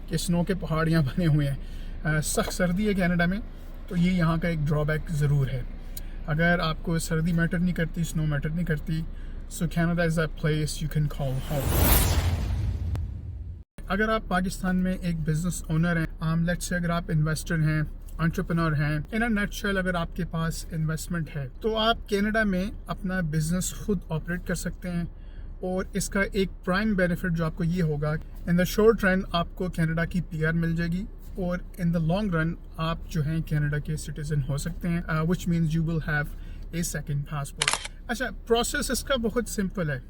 कि स्नो के पहाड़ यहाँ बने हुए हैं। सख्त सर्दी है कनाडा में, तो ये यहाँ का एक ड्रॉबैक ज़रूर है। अगर आपको सर्दी मैटर नहीं करती, स्नो मैटर नहीं करती, सो Canada is a place you can call home. अगर आप पाकिस्तान में एक बिज़नेस ओनर हैं, लेट्स से अगर आप इन्वेस्टर हैं, एंटरप्रेन्योर हैं, इन अ नटशेल अगर आपके पास इन्वेस्टमेंट है तो आप कनाडा में अपना बिजनेस खुद ऑपरेट कर सकते हैं। और इसका एक प्राइम बेनिफिट जो आपको ये होगा, इन द शॉर्ट रन आपको कनाडा की पीआर मिल जाएगी, और इन द लॉन्ग रन आप जो हैं कनाडा के सिटीजन हो सकते हैं, which means you will have a second passport. अच्छा, प्रोसेस इसका बहुत सिंपल है।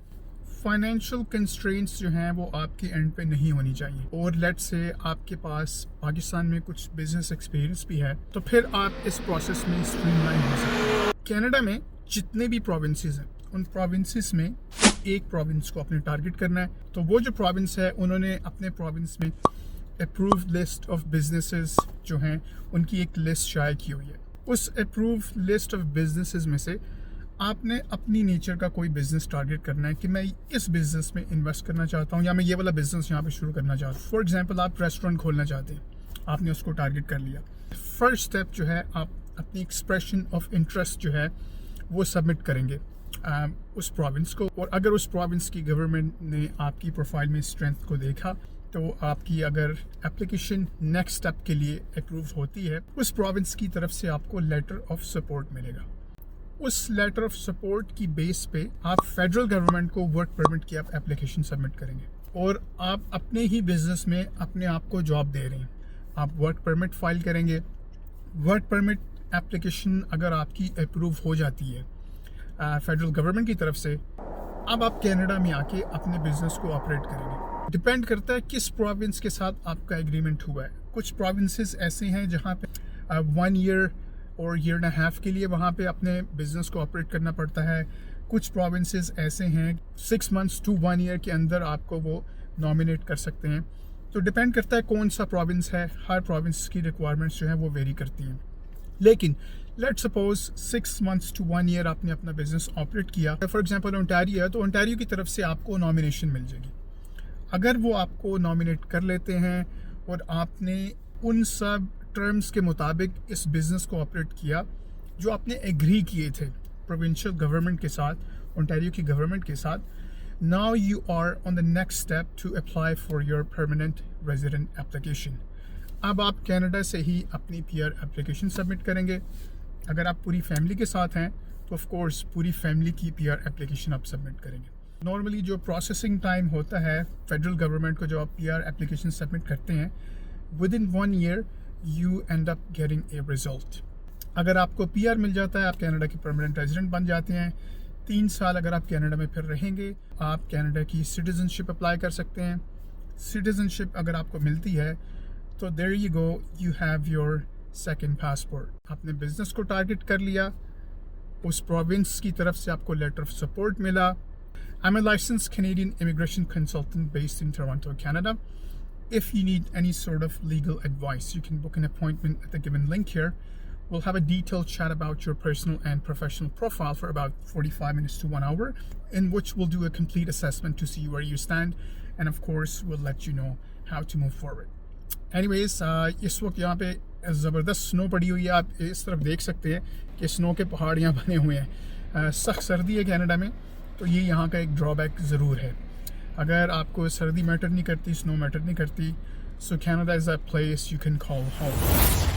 फाइनेंशियल कंस्ट्रेंट्स जो हैं वो आपके एंड पे नहीं होनी चाहिए, और लेट्स से आपके पास पाकिस्तान में कुछ बिजनेस एक्सपीरियंस भी है, तो फिर आप इस प्रोसेस में स्ट्रीमलाइन हो सकते हैं। कनाडा में जितने भी प्रोविंसेस हैं, उन प्रोविंसेस में एक प्रोविंस को अपने टारगेट करना है। तो वो जो प्रोविंस है, उन्होंने अपने प्रोविंस में अप्रूव्ड लिस्ट ऑफ बिजनेसेस जो हैं उनकी एक लिस्ट शाया की हुई है। उस अप्रूव्ड लिस्ट ऑफ बिजनेसेस में से आपने अपनी नेचर का कोई बिजनेस टारगेट करना है कि मैं इस बिजनेस में इन्वेस्ट करना चाहता हूँ, या मैं ये वाला बिजनेस यहाँ पे शुरू करना चाहता हूँ। फॉर एग्जांपल, आप रेस्टोरेंट खोलना चाहते हैं, आपने उसको टारगेट कर लिया। फर्स्ट स्टेप जो है, आप अपनी एक्सप्रेशन ऑफ इंटरेस्ट जो है वो सबमिट करेंगे उस प्रोविंस को। और अगर उस प्रोविंस की गवर्नमेंट ने आपकी प्रोफाइल में स्ट्रेंथ को देखा, तो आपकी अगर एप्लीकेशन नेक्स्ट स्टेप के लिए अप्रूव होती है, उस प्रोविंस की तरफ से आपको लेटर ऑफ सपोर्ट मिलेगा। उस लेटर ऑफ सपोर्ट की बेस पे आप फेडरल गवर्नमेंट को वर्क परमिट की आप एप्लीकेशन सबमिट करेंगे, और आप अपने ही बिजनेस में अपने आप को जॉब दे रहे हैं। आप वर्क परमिट फाइल करेंगे। वर्क परमिट एप्लीकेशन अगर आपकी अप्रूव हो जाती है फेडरल गवर्नमेंट की तरफ से, अब आप कनाडा में आके अपने बिजनेस को ऑपरेट करेंगे। डिपेंड करता है किस प्रोविंस के साथ आपका एग्रीमेंट हुआ है। कुछ प्रोविंसेस ऐसे हैं जहाँ पे 1 ईयर और ईयर एंड हाफ के लिए वहाँ पे अपने बिजनेस को ऑपरेट करना पड़ता है। कुछ प्रोविंसेस ऐसे हैं 6 मंथ्स टू 1 ईयर के अंदर आपको वो नॉमिनेट कर सकते हैं। तो डिपेंड करता है कौन सा प्रोविंस है। हर प्रोविंस की रिक्वायरमेंट्स जो हैं वो वेरी करती हैं। लेकिन let's suppose 6 months to 1 year आपने अपना बिजनेस ऑपरेट किया। फॉर एग्जांपल ओंटारियो है, तो ओंटारियो की तरफ से आपको नॉमिनेशन मिल जाएगी। अगर वो आपको नॉमिनेट कर लेते हैं और आपने उन सब टर्म्स के मुताबिक इस बिज़नेस को ऑपरेट किया जो आपने एग्री किए थे प्रोविंशियल गवर्नमेंट के साथ, ओंटारियो की गवर्नमेंट के साथ, now you are on the next step to apply for your permanent resident application. अब आप कनाडा से ही अपनी पीआर एप्लीकेशन सबमिट करेंगे। अगर आप पूरी फैमिली के साथ हैं तो ऑफ कोर्स पूरी फैमिली की पीआर एप्लीकेशन आप सबमिट करेंगे। नॉर्मली जो प्रोसेसिंग टाइम होता है फेडरल गवर्नमेंट को, जो आप पीआर एप्लीकेशन सबमिट करते हैं, with in 1 year you end up getting a result। अगर आपको पीआर मिल जाता है, आप कनाडा की परमानेंट रेजिडेंट बन जाते हैं। 3 साल अगर आप कनाडा में फिर रहेंगे, आप कनाडा की सिटीजनशिप अप्लाई कर सकते हैं। सिटीजनशिप अगर आपको मिलती है तो there you go, you have your second passport. आपने बिजनेस को टारगेट कर लिया, उस प्रोविंस की तरफ से आपको लेटर ऑफ सपोर्ट मिला। I am a licensed Canadian immigration consultant based in Toronto, Canada. If you need any sort of legal advice, you can book an appointment at the given link here. We'll have a detailed chat about your personal and professional profile for about 45 minutes to 1 hour, in which we'll do a complete assessment to see where you stand, and of course we'll let you know how to move forward. Anyways, इस वक्त यहाँ पे ज़बरदस्त snow पड़ी हुई है। आप इस तरफ देख सकते हैं कि स्नो के पहाड़ यहाँ बने हुए हैं। सख्त सर्दी है कनाडा में, तो ये यहाँ का एक ड्रॉबैक ज़रूर है। अगर आपको सर्दी मैटर नहीं करती, स्नो मैटर नहीं करती, सो Canada is a place you can call home.